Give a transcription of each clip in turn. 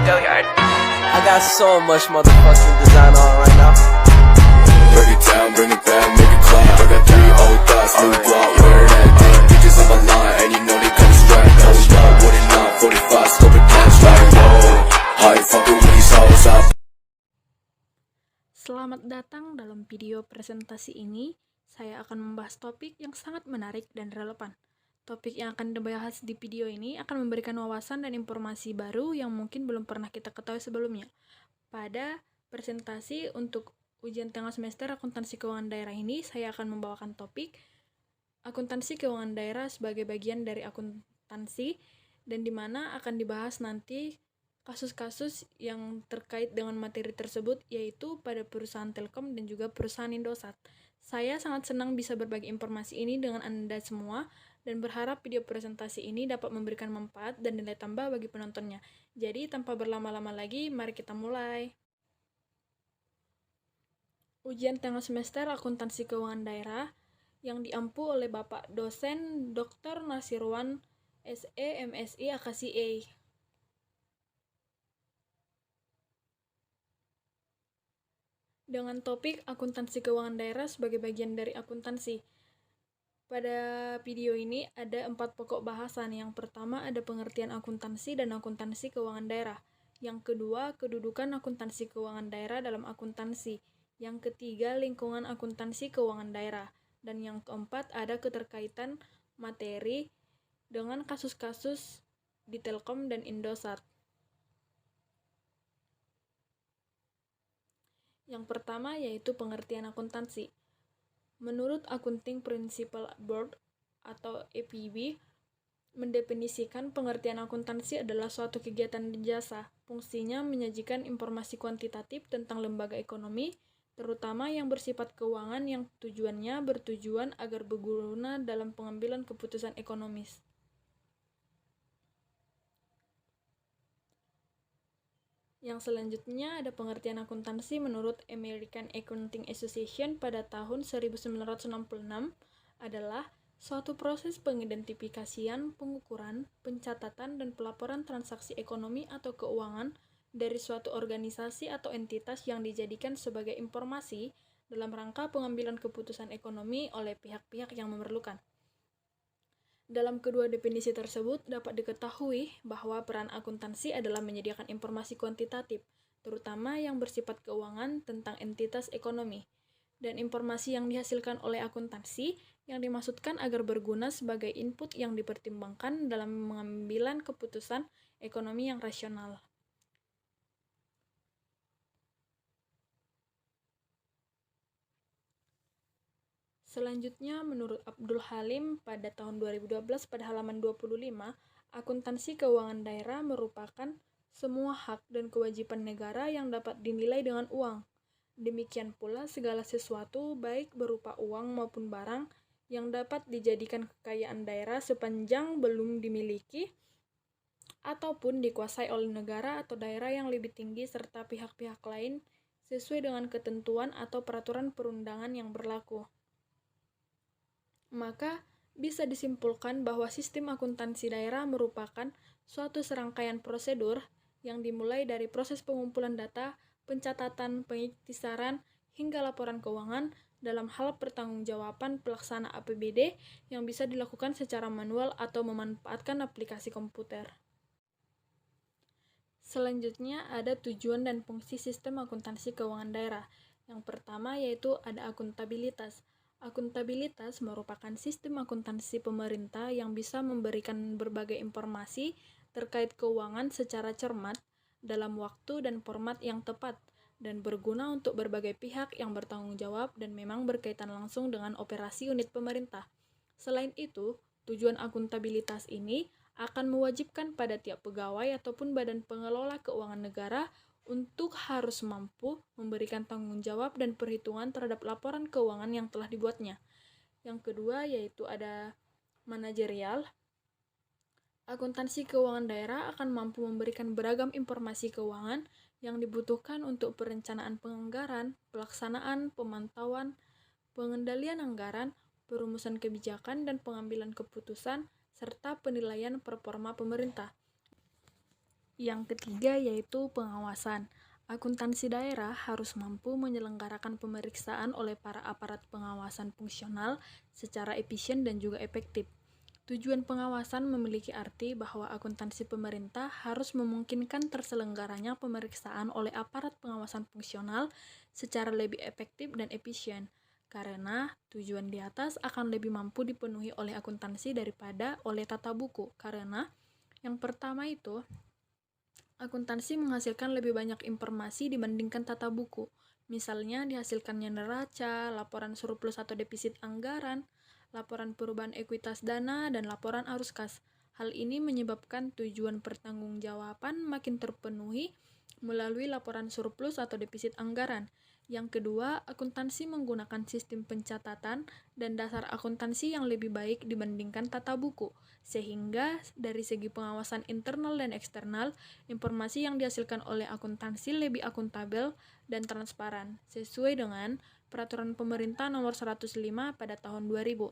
Hilliard. I got so much motherfucking design on right now. Break it down, bring it back, make it clap. I got 3 old thoughts, new block, where that day. Bitches on my line, and you know they come straight. Hold up, what it not, 45, scope it cash like whoa. How you fucking with these hoes up? Selamat datang dalam video presentasi ini. Saya akan membahas topik yang sangat menarik dan relevan. Topik yang akan dibahas di video ini akan memberikan wawasan dan informasi baru yang mungkin belum pernah kita ketahui sebelumnya. Pada presentasi untuk ujian tengah semester akuntansi keuangan daerah ini, saya akan membawakan topik akuntansi keuangan daerah sebagai bagian dari akuntansi, dan di mana akan dibahas nanti kasus-kasus yang terkait dengan materi tersebut, yaitu pada perusahaan Telkom dan juga perusahaan Indosat. Saya sangat senang bisa berbagi informasi ini dengan Anda semua, dan berharap video presentasi ini dapat memberikan manfaat dan nilai tambah bagi penontonnya. Jadi, tanpa berlama-lama lagi, mari kita mulai. Ujian tengah semester akuntansi keuangan daerah yang diampu oleh Bapak dosen Dr. Nasirwan SE MSI AKSI. Dengan topik akuntansi keuangan daerah sebagai bagian dari akuntansi. Pada video ini ada 4 pokok bahasan. Yang pertama ada pengertian akuntansi dan akuntansi keuangan daerah. Yang kedua, kedudukan akuntansi keuangan daerah dalam akuntansi. Yang ketiga, lingkungan akuntansi keuangan daerah. Dan yang keempat, ada keterkaitan materi dengan kasus-kasus di Telkom dan Indosat. Yang pertama yaitu pengertian akuntansi. Menurut Accounting Principles Board atau APB, mendefinisikan pengertian akuntansi adalah suatu kegiatan jasa. Fungsinya menyajikan informasi kuantitatif tentang lembaga ekonomi, terutama yang bersifat keuangan yang tujuannya bertujuan agar berguna dalam pengambilan keputusan ekonomis. Yang selanjutnya ada pengertian akuntansi menurut American Accounting Association pada tahun 1966 adalah suatu proses pengidentifikasian, pengukuran, pencatatan, dan pelaporan transaksi ekonomi atau keuangan dari suatu organisasi atau entitas yang dijadikan sebagai informasi dalam rangka pengambilan keputusan ekonomi oleh pihak-pihak yang memerlukan. Dalam kedua definisi tersebut, dapat diketahui bahwa peran akuntansi adalah menyediakan informasi kuantitatif, terutama yang bersifat keuangan tentang entitas ekonomi, dan informasi yang dihasilkan oleh akuntansi yang dimaksudkan agar berguna sebagai input yang dipertimbangkan dalam pengambilan keputusan ekonomi yang rasional. Selanjutnya, menurut Abdul Halim pada tahun 2012 pada halaman 25, akuntansi keuangan daerah merupakan semua hak dan kewajiban negara yang dapat dinilai dengan uang. Demikian pula segala sesuatu baik berupa uang maupun barang yang dapat dijadikan kekayaan daerah sepanjang belum dimiliki ataupun dikuasai oleh negara atau daerah yang lebih tinggi serta pihak-pihak lain sesuai dengan ketentuan atau peraturan perundangan yang berlaku. Maka bisa disimpulkan bahwa sistem akuntansi daerah merupakan suatu serangkaian prosedur yang dimulai dari proses pengumpulan data, pencatatan, pengiktisaran, hingga laporan keuangan dalam hal pertanggungjawaban pelaksana APBD yang bisa dilakukan secara manual atau memanfaatkan aplikasi komputer. Selanjutnya ada tujuan dan fungsi sistem akuntansi keuangan daerah. Yang pertama yaitu ada akuntabilitas. Akuntabilitas merupakan sistem akuntansi pemerintah yang bisa memberikan berbagai informasi terkait keuangan secara cermat, dalam waktu dan format yang tepat, dan berguna untuk berbagai pihak yang bertanggung jawab dan memang berkaitan langsung dengan operasi unit pemerintah. Selain itu, tujuan akuntabilitas ini akan mewajibkan pada tiap pegawai ataupun badan pengelola keuangan negara untuk harus mampu memberikan tanggung jawab dan perhitungan terhadap laporan keuangan yang telah dibuatnya. Yang kedua yaitu ada manajerial. Akuntansi keuangan daerah akan mampu memberikan beragam informasi keuangan yang dibutuhkan untuk perencanaan penganggaran, pelaksanaan, pemantauan, pengendalian anggaran, perumusan kebijakan dan pengambilan keputusan, serta penilaian performa pemerintah. Yang ketiga yaitu pengawasan. Akuntansi daerah harus mampu menyelenggarakan pemeriksaan oleh para aparat pengawasan fungsional secara efisien dan juga efektif. Tujuan pengawasan memiliki arti bahwa akuntansi pemerintah harus memungkinkan terselenggaranya pemeriksaan oleh aparat pengawasan fungsional secara lebih efektif dan efisien. Karena tujuan di atas akan lebih mampu dipenuhi oleh akuntansi daripada oleh tata buku. Karena yang pertama itu, akuntansi menghasilkan lebih banyak informasi dibandingkan tata buku. Misalnya dihasilkannya neraca, laporan surplus atau defisit anggaran, laporan perubahan ekuitas dana, dan laporan arus kas. Hal ini menyebabkan tujuan pertanggungjawaban makin terpenuhi melalui laporan surplus atau defisit anggaran. Yang kedua, akuntansi menggunakan sistem pencatatan dan dasar akuntansi yang lebih baik dibandingkan tata buku, sehingga dari segi pengawasan internal dan eksternal, informasi yang dihasilkan oleh akuntansi lebih akuntabel dan transparan, sesuai dengan Peraturan Pemerintah Nomor 105 pada tahun 2000.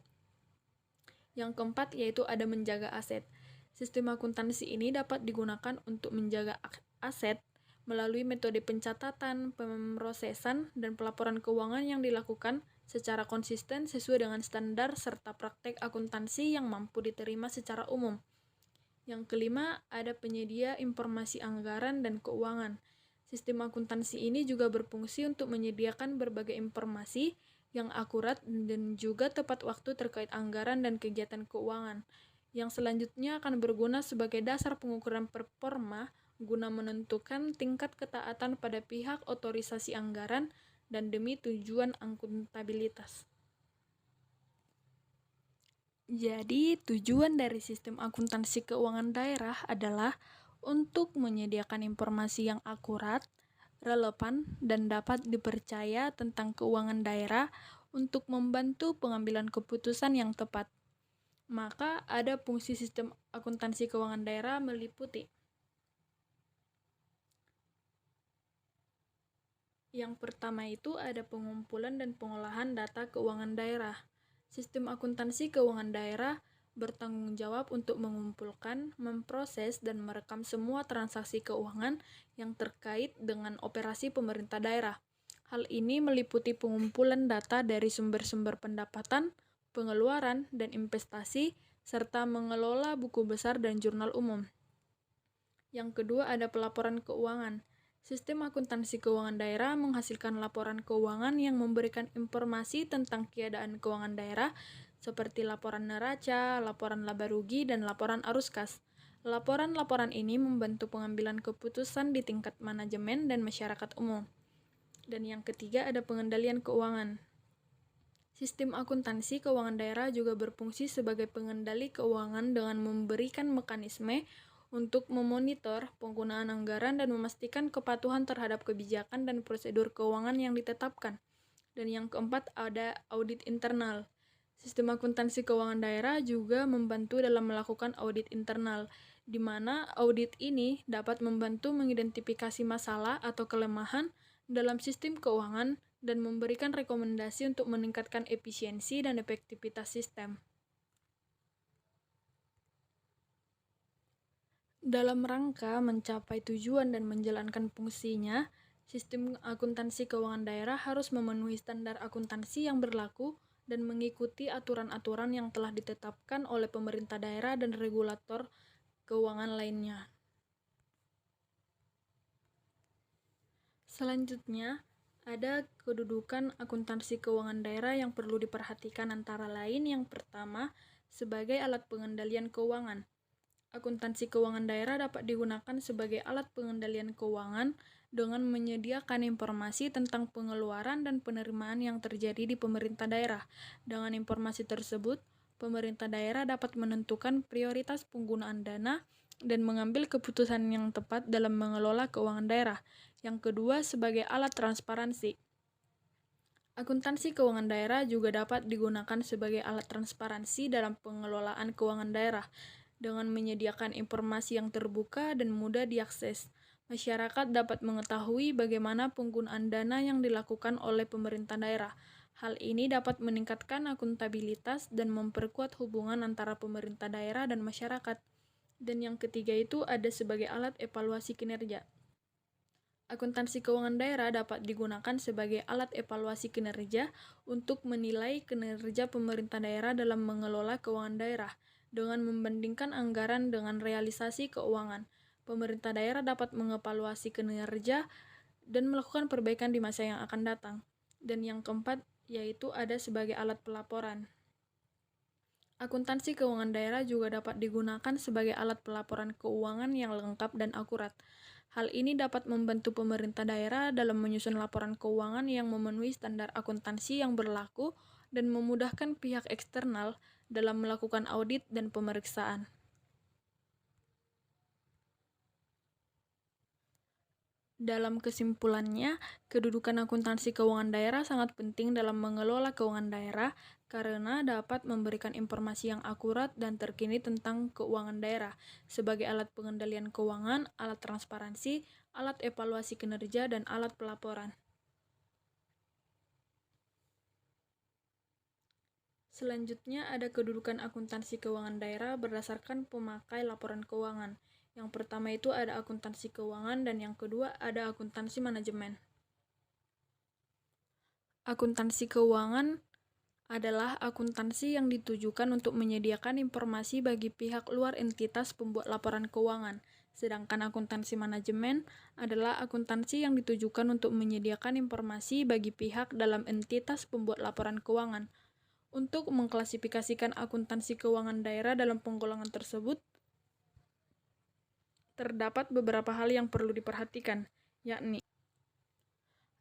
Yang keempat yaitu ada menjaga aset. Sistem akuntansi ini dapat digunakan untuk menjaga aset melalui metode pencatatan, pemrosesan, dan pelaporan keuangan yang dilakukan secara konsisten sesuai dengan standar serta praktek akuntansi yang mampu diterima secara umum. Yang kelima, ada penyedia informasi anggaran dan keuangan. Sistem akuntansi ini juga berfungsi untuk menyediakan berbagai informasi yang akurat dan juga tepat waktu terkait anggaran dan kegiatan keuangan. Yang selanjutnya akan berguna sebagai dasar pengukuran performa guna menentukan tingkat ketaatan pada pihak otorisasi anggaran dan demi tujuan akuntabilitas. Jadi, tujuan dari sistem akuntansi keuangan daerah adalah untuk menyediakan informasi yang akurat, relevan, dan dapat dipercaya tentang keuangan daerah untuk membantu pengambilan keputusan yang tepat. Maka, ada fungsi sistem akuntansi keuangan daerah meliputi: yang pertama itu ada pengumpulan dan pengolahan data keuangan daerah. Sistem akuntansi keuangan daerah bertanggung jawab untuk mengumpulkan, memproses, dan merekam semua transaksi keuangan yang terkait dengan operasi pemerintah daerah. Hal ini meliputi pengumpulan data dari sumber-sumber pendapatan, pengeluaran, dan investasi, serta mengelola buku besar dan jurnal umum. Yang kedua ada pelaporan keuangan. Sistem akuntansi keuangan daerah menghasilkan laporan keuangan yang memberikan informasi tentang keadaan keuangan daerah seperti laporan neraca, laporan laba rugi, dan laporan arus kas. Laporan-laporan ini membantu pengambilan keputusan di tingkat manajemen dan masyarakat umum. Dan yang ketiga ada pengendalian keuangan. Sistem akuntansi keuangan daerah juga berfungsi sebagai pengendali keuangan dengan memberikan mekanisme untuk memonitor penggunaan anggaran dan memastikan kepatuhan terhadap kebijakan dan prosedur keuangan yang ditetapkan. Dan yang keempat ada audit internal. Sistem akuntansi keuangan daerah juga membantu dalam melakukan audit internal, di mana audit ini dapat membantu mengidentifikasi masalah atau kelemahan dalam sistem keuangan dan memberikan rekomendasi untuk meningkatkan efisiensi dan efektivitas sistem. Dalam rangka mencapai tujuan dan menjalankan fungsinya, sistem akuntansi keuangan daerah harus memenuhi standar akuntansi yang berlaku dan mengikuti aturan-aturan yang telah ditetapkan oleh pemerintah daerah dan regulator keuangan lainnya. Selanjutnya, ada kedudukan akuntansi keuangan daerah yang perlu diperhatikan antara lain yang pertama, sebagai alat pengendalian keuangan. Akuntansi keuangan daerah dapat digunakan sebagai alat pengendalian keuangan dengan menyediakan informasi tentang pengeluaran dan penerimaan yang terjadi di pemerintah daerah. Dengan informasi tersebut, pemerintah daerah dapat menentukan prioritas penggunaan dana dan mengambil keputusan yang tepat dalam mengelola keuangan daerah. Yang kedua, sebagai alat transparansi. Akuntansi keuangan daerah juga dapat digunakan sebagai alat transparansi dalam pengelolaan keuangan daerah. Dengan menyediakan informasi yang terbuka dan mudah diakses, masyarakat dapat mengetahui bagaimana penggunaan dana yang dilakukan oleh pemerintah daerah. Hal ini dapat meningkatkan akuntabilitas dan memperkuat hubungan antara pemerintah daerah dan masyarakat. Dan yang ketiga itu ada sebagai alat evaluasi kinerja. Akuntansi keuangan daerah dapat digunakan sebagai alat evaluasi kinerja untuk menilai kinerja pemerintah daerah dalam mengelola keuangan daerah. Dengan membandingkan anggaran dengan realisasi keuangan, pemerintah daerah dapat mengevaluasi kinerja dan melakukan perbaikan di masa yang akan datang. Dan yang keempat yaitu ada sebagai alat pelaporan. Akuntansi keuangan daerah juga dapat digunakan sebagai alat pelaporan keuangan yang lengkap dan akurat. Hal ini dapat membantu pemerintah daerah dalam menyusun laporan keuangan yang memenuhi standar akuntansi yang berlaku dan memudahkan pihak eksternal dalam melakukan audit dan pemeriksaan. Dalam kesimpulannya, kedudukan akuntansi keuangan daerah sangat penting dalam mengelola keuangan daerah karena dapat memberikan informasi yang akurat dan terkini tentang keuangan daerah sebagai alat pengendalian keuangan, alat transparansi, alat evaluasi kinerja, dan alat pelaporan. Selanjutnya ada kedudukan akuntansi keuangan daerah berdasarkan pemakai laporan keuangan. Yang pertama itu ada akuntansi keuangan dan yang kedua ada akuntansi manajemen. Akuntansi keuangan adalah akuntansi yang ditujukan untuk menyediakan informasi bagi pihak luar entitas pembuat laporan keuangan. Sedangkan akuntansi manajemen adalah akuntansi yang ditujukan untuk menyediakan informasi bagi pihak dalam entitas pembuat laporan keuangan. Untuk mengklasifikasikan akuntansi keuangan daerah dalam penggolongan tersebut, terdapat beberapa hal yang perlu diperhatikan, yakni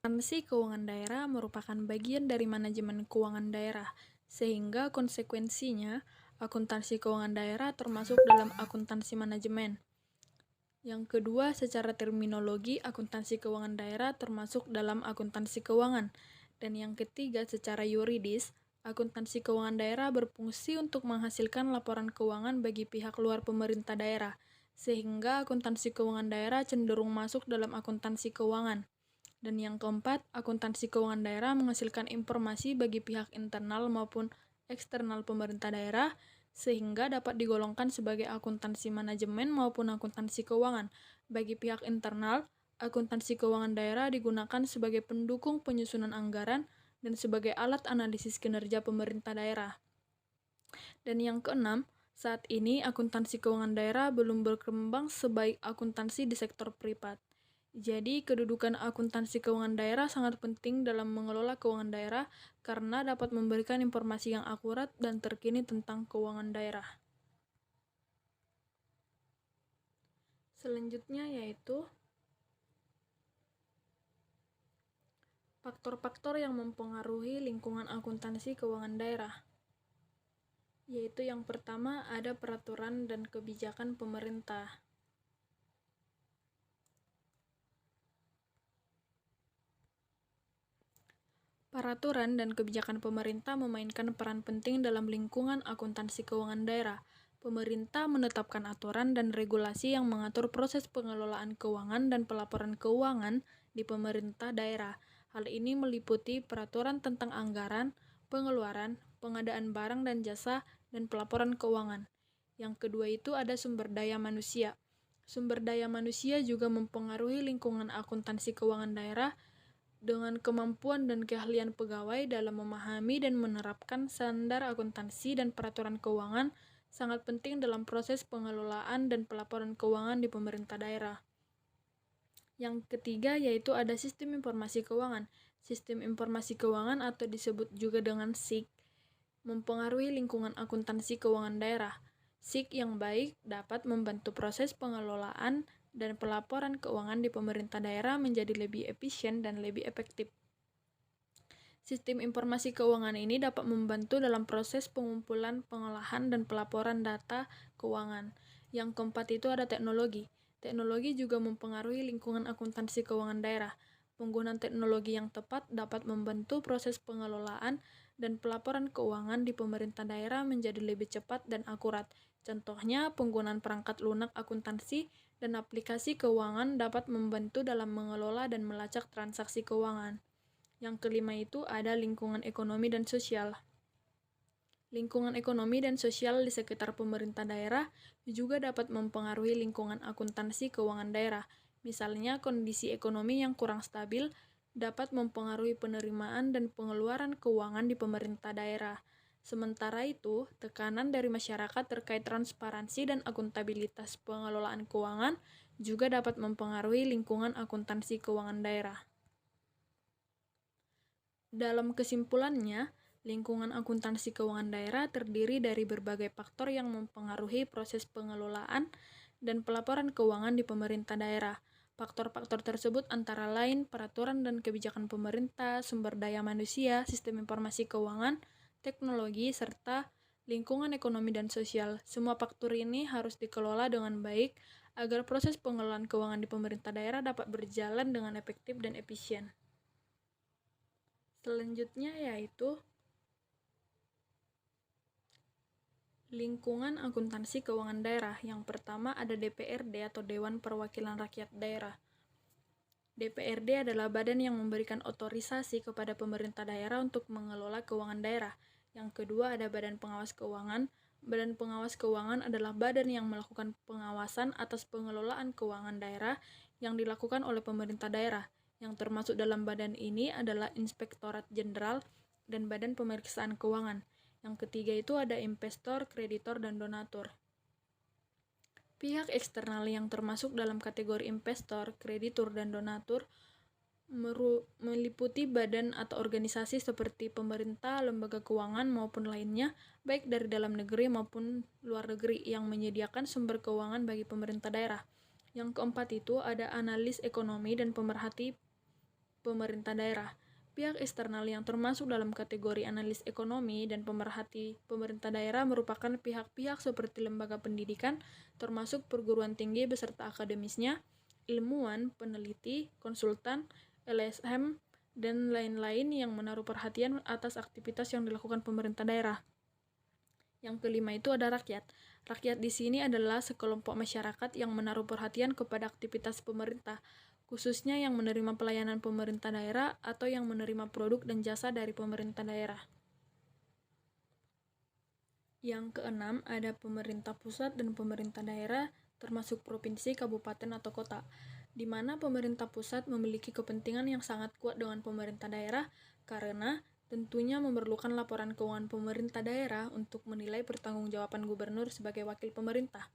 akuntansi keuangan daerah merupakan bagian dari manajemen keuangan daerah, sehingga konsekuensinya akuntansi keuangan daerah termasuk dalam akuntansi manajemen. Yang kedua, secara terminologi, akuntansi keuangan daerah termasuk dalam akuntansi keuangan. Dan yang ketiga, secara yuridis, akuntansi keuangan daerah berfungsi untuk menghasilkan laporan keuangan bagi pihak luar pemerintah daerah, sehingga akuntansi keuangan daerah cenderung masuk dalam akuntansi keuangan. Dan yang keempat, akuntansi keuangan daerah menghasilkan informasi bagi pihak internal maupun eksternal pemerintah daerah, sehingga dapat digolongkan sebagai akuntansi manajemen maupun akuntansi keuangan. Bagi pihak internal, akuntansi keuangan daerah digunakan sebagai pendukung penyusunan anggaran dan sebagai alat analisis kinerja pemerintah daerah. Dan yang keenam, saat ini akuntansi keuangan daerah belum berkembang sebaik akuntansi di sektor privat. Jadi, kedudukan akuntansi keuangan daerah sangat penting dalam mengelola keuangan daerah karena dapat memberikan informasi yang akurat dan terkini tentang keuangan daerah. Selanjutnya yaitu faktor-faktor yang mempengaruhi lingkungan akuntansi keuangan daerah. Yaitu yang pertama ada peraturan dan kebijakan pemerintah. Peraturan dan kebijakan pemerintah memainkan peran penting dalam lingkungan akuntansi keuangan daerah. Pemerintah menetapkan aturan dan regulasi yang mengatur proses pengelolaan keuangan dan pelaporan keuangan di pemerintah daerah. Hal ini meliputi peraturan tentang anggaran, pengeluaran, pengadaan barang dan jasa, dan pelaporan keuangan. Yang kedua itu ada sumber daya manusia. Sumber daya manusia juga mempengaruhi lingkungan akuntansi keuangan daerah dengan kemampuan dan keahlian pegawai dalam memahami dan menerapkan standar akuntansi dan peraturan keuangan sangat penting dalam proses pengelolaan dan pelaporan keuangan di pemerintah daerah. Yang ketiga yaitu ada sistem informasi keuangan. Sistem informasi keuangan atau disebut juga dengan SIK mempengaruhi lingkungan akuntansi keuangan daerah. SIK yang baik dapat membantu proses pengelolaan dan pelaporan keuangan di pemerintah daerah menjadi lebih efisien dan lebih efektif. Sistem informasi keuangan ini dapat membantu dalam proses pengumpulan, pengolahan, dan pelaporan data keuangan. Yang keempat itu ada teknologi. Teknologi juga mempengaruhi lingkungan akuntansi keuangan daerah. Penggunaan teknologi yang tepat dapat membantu proses pengelolaan dan pelaporan keuangan di pemerintah daerah menjadi lebih cepat dan akurat. Contohnya, penggunaan perangkat lunak akuntansi dan aplikasi keuangan dapat membantu dalam mengelola dan melacak transaksi keuangan. Yang kelima itu ada lingkungan ekonomi dan sosial. Lingkungan ekonomi dan sosial di sekitar pemerintah daerah juga dapat mempengaruhi lingkungan akuntansi keuangan daerah. Misalnya, kondisi ekonomi yang kurang stabil dapat mempengaruhi penerimaan dan pengeluaran keuangan di pemerintah daerah. Sementara itu, tekanan dari masyarakat terkait transparansi dan akuntabilitas pengelolaan keuangan juga dapat mempengaruhi lingkungan akuntansi keuangan daerah. Dalam kesimpulannya, lingkungan akuntansi keuangan daerah terdiri dari berbagai faktor yang mempengaruhi proses pengelolaan dan pelaporan keuangan di pemerintah daerah. Faktor-faktor tersebut antara lain peraturan dan kebijakan pemerintah, sumber daya manusia, sistem informasi keuangan, teknologi, serta lingkungan ekonomi dan sosial. Semua faktor ini harus dikelola dengan baik agar proses pengelolaan keuangan di pemerintah daerah dapat berjalan dengan efektif dan efisien. Selanjutnya yaitu lingkungan akuntansi keuangan daerah. Yang pertama ada DPRD atau Dewan Perwakilan Rakyat Daerah. DPRD adalah badan yang memberikan otorisasi kepada pemerintah daerah untuk mengelola keuangan daerah. Yang kedua ada Badan Pengawas Keuangan. Badan Pengawas Keuangan adalah badan yang melakukan pengawasan atas pengelolaan keuangan daerah yang dilakukan oleh pemerintah daerah. Yang termasuk dalam badan ini adalah Inspektorat Jenderal dan Badan Pemeriksaan Keuangan. Yang ketiga itu ada investor, kreditor, dan donatur. Pihak eksternal yang termasuk dalam kategori investor, kreditur, dan donatur meliputi badan atau organisasi seperti pemerintah, lembaga keuangan, maupun lainnya, baik dari dalam negeri maupun luar negeri yang menyediakan sumber keuangan bagi pemerintah daerah. Yang keempat itu ada analis ekonomi dan pemerhati pemerintah daerah. Pihak eksternal yang termasuk dalam kategori analis ekonomi dan pemerhati pemerintah daerah merupakan pihak-pihak seperti lembaga pendidikan, termasuk perguruan tinggi beserta akademisnya, ilmuwan, peneliti, konsultan, LSM, dan lain-lain yang menaruh perhatian atas aktivitas yang dilakukan pemerintah daerah. Yang kelima itu ada rakyat. Rakyat di sini adalah sekelompok masyarakat yang menaruh perhatian kepada aktivitas pemerintah, khususnya yang menerima pelayanan pemerintah daerah atau yang menerima produk dan jasa dari pemerintah daerah. Yang keenam, ada pemerintah pusat dan pemerintah daerah, termasuk provinsi, kabupaten, atau kota, di mana pemerintah pusat memiliki kepentingan yang sangat kuat dengan pemerintah daerah karena tentunya memerlukan laporan keuangan pemerintah daerah untuk menilai pertanggungjawaban gubernur sebagai wakil pemerintah.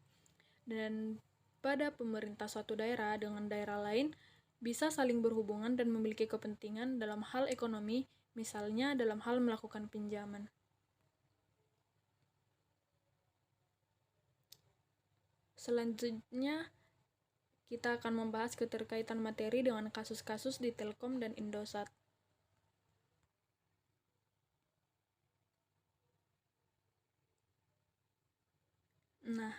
Dan pada pemerintah suatu daerah dengan daerah lain bisa saling berhubungan dan memiliki kepentingan dalam hal ekonomi, misalnya dalam hal melakukan pinjaman. Selanjutnya, kita akan membahas keterkaitan materi dengan kasus-kasus di Telkom dan Indosat. Nah,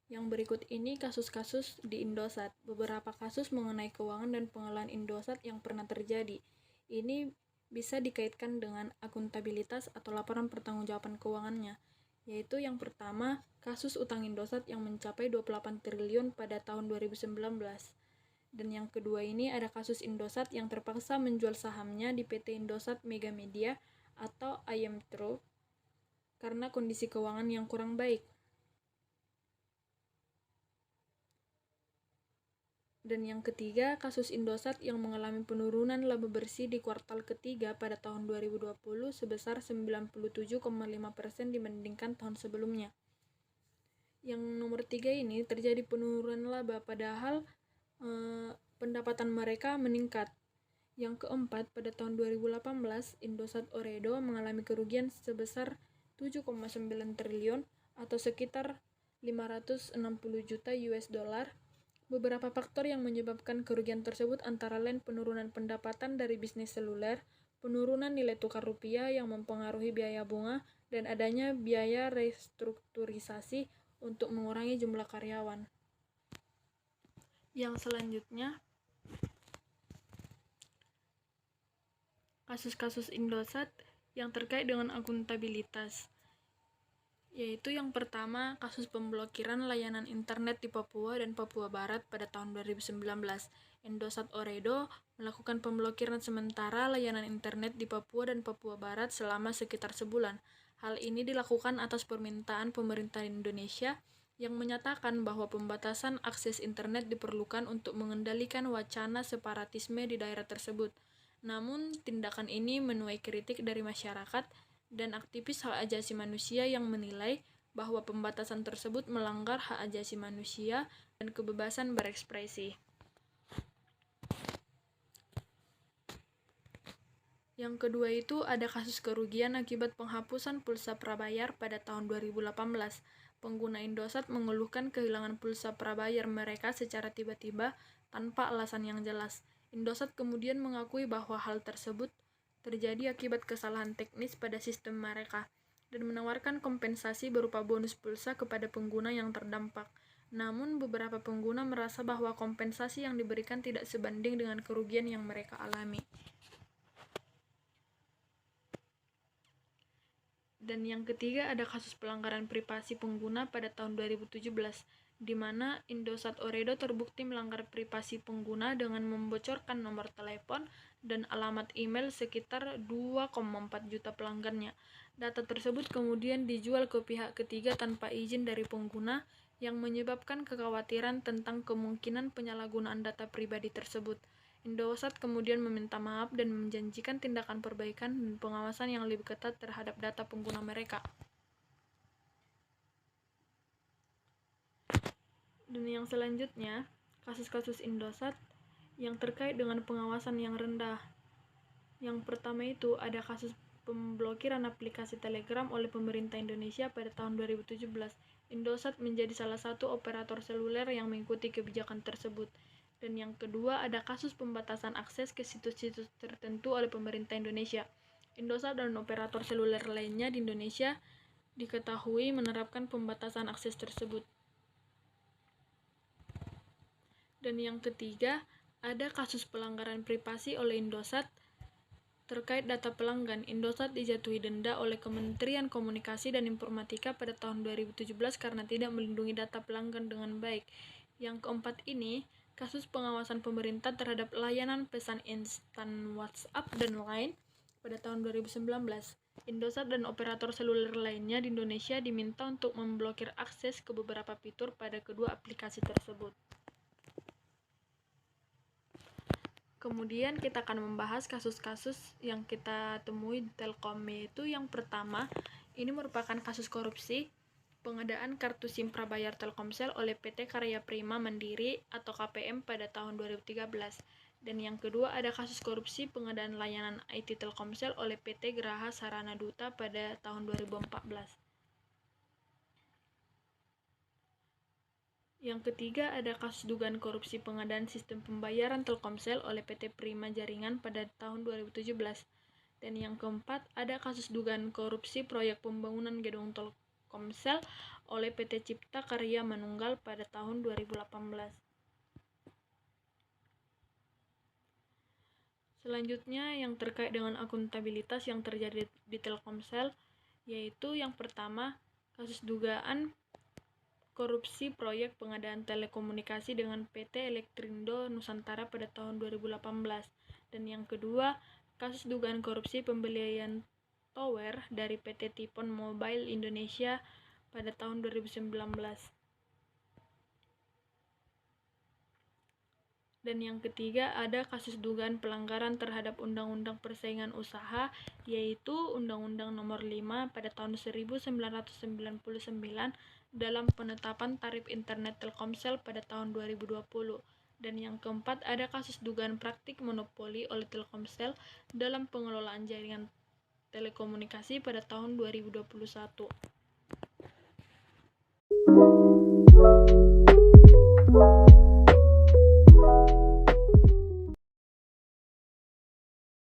yang berikut ini kasus-kasus di Indosat. Beberapa kasus mengenai keuangan dan pengelolaan Indosat yang pernah terjadi. Ini bisa dikaitkan dengan akuntabilitas atau laporan pertanggungjawaban keuangannya, yaitu yang pertama, kasus utang Indosat yang mencapai 28 triliun pada tahun 2019. Dan yang kedua ini ada kasus Indosat yang terpaksa menjual sahamnya di PT Indosat Mega Media atau IMTRO karena kondisi keuangan yang kurang baik. Dan yang ketiga, kasus Indosat yang mengalami penurunan laba bersih di kuartal ketiga pada tahun 2020 sebesar 97,5% dibandingkan tahun sebelumnya. Yang nomor 3 ini terjadi penurunan laba padahal pendapatan mereka meningkat. Yang keempat, pada tahun 2018, Indosat Ooredoo mengalami kerugian sebesar 7,9 triliun atau sekitar 560 juta US dollar. Beberapa faktor yang menyebabkan kerugian tersebut antara lain penurunan pendapatan dari bisnis seluler, penurunan nilai tukar rupiah yang mempengaruhi biaya bunga, dan adanya biaya restrukturisasi untuk mengurangi jumlah karyawan. Yang selanjutnya, kasus-kasus Indosat yang terkait dengan akuntabilitas, yaitu yang pertama, kasus pemblokiran layanan internet di Papua dan Papua Barat pada tahun 2019. Indosat Ooredoo melakukan pemblokiran sementara layanan internet di Papua dan Papua Barat selama sekitar sebulan. Hal ini dilakukan atas permintaan pemerintah Indonesia yang menyatakan bahwa pembatasan akses internet diperlukan untuk mengendalikan wacana separatisme di daerah tersebut. Namun, tindakan ini menuai kritik dari masyarakat dan aktivis hak asasi manusia yang menilai bahwa pembatasan tersebut melanggar hak asasi manusia dan kebebasan berekspresi. Yang kedua itu ada kasus kerugian akibat penghapusan pulsa prabayar pada tahun 2018. Pengguna Indosat mengeluhkan kehilangan pulsa prabayar mereka secara tiba-tiba tanpa alasan yang jelas. Indosat kemudian mengakui bahwa hal tersebut terjadi akibat kesalahan teknis pada sistem mereka dan menawarkan kompensasi berupa bonus pulsa kepada pengguna yang terdampak. Namun beberapa pengguna merasa bahwa kompensasi yang diberikan tidak sebanding dengan kerugian yang mereka alami. Dan yang ketiga ada kasus pelanggaran privasi pengguna pada tahun 2017, di mana Indosat Ooredoo terbukti melanggar privasi pengguna dengan membocorkan nomor telepon dan alamat email sekitar 2,4 juta pelanggannya. Data tersebut kemudian dijual ke pihak ketiga tanpa izin dari pengguna, yang menyebabkan kekhawatiran tentang kemungkinan penyalahgunaan data pribadi tersebut. Indosat kemudian meminta maaf dan menjanjikan tindakan perbaikan dan pengawasan yang lebih ketat terhadap data pengguna mereka. Dan yang selanjutnya, kasus-kasus Indosat yang terkait dengan pengawasan yang rendah. Yang pertama itu ada kasus pemblokiran aplikasi Telegram oleh pemerintah Indonesia pada tahun 2017. Indosat menjadi salah satu operator seluler yang mengikuti kebijakan tersebut. Dan yang kedua ada kasus pembatasan akses ke situs-situs tertentu oleh pemerintah Indonesia. Indosat dan operator seluler lainnya di Indonesia diketahui menerapkan pembatasan akses tersebut. Dan yang ketiga ada kasus pelanggaran privasi oleh Indosat terkait data pelanggan. Indosat dijatuhi denda oleh Kementerian Komunikasi dan Informatika pada tahun 2017 karena tidak melindungi data pelanggan dengan baik. Yang keempat ini kasus pengawasan pemerintah terhadap layanan pesan instan WhatsApp dan Line pada tahun 2019. Indosat dan operator seluler lainnya di Indonesia diminta untuk memblokir akses ke beberapa fitur pada kedua aplikasi tersebut. Kemudian kita akan membahas kasus-kasus yang kita temui di Telkom, yaitu yang pertama, ini merupakan kasus korupsi pengadaan kartu SIM prabayar Telkomsel oleh PT Karya Prima Mandiri atau KPM pada tahun 2013. Dan yang kedua ada kasus korupsi pengadaan layanan IT Telkomsel oleh PT Geraha Sarana Duta pada tahun 2014. Yang ketiga ada kasus dugaan korupsi pengadaan sistem pembayaran Telkomsel oleh PT Prima Jaringan pada tahun 2017. Dan yang keempat ada kasus dugaan korupsi proyek pembangunan gedung Telkomsel oleh PT Cipta Karya Manunggal pada tahun 2018. Selanjutnya yang terkait dengan akuntabilitas yang terjadi di Telkomsel, yaitu yang pertama kasus dugaan korupsi proyek pengadaan telekomunikasi dengan PT Elektrindo Nusantara pada tahun 2018. Dan yang kedua kasus dugaan korupsi pembelian tower dari PT Tipon Mobile Indonesia pada tahun 2019. Dan yang ketiga ada kasus dugaan pelanggaran terhadap Undang-Undang Persaingan Usaha, yaitu Undang-Undang Nomor 5 pada tahun 1999 dalam penetapan tarif internet Telkomsel pada tahun 2020. Dan yang keempat ada kasus dugaan praktik monopoli oleh Telkomsel dalam pengelolaan jaringan telekomunikasi pada tahun 2021.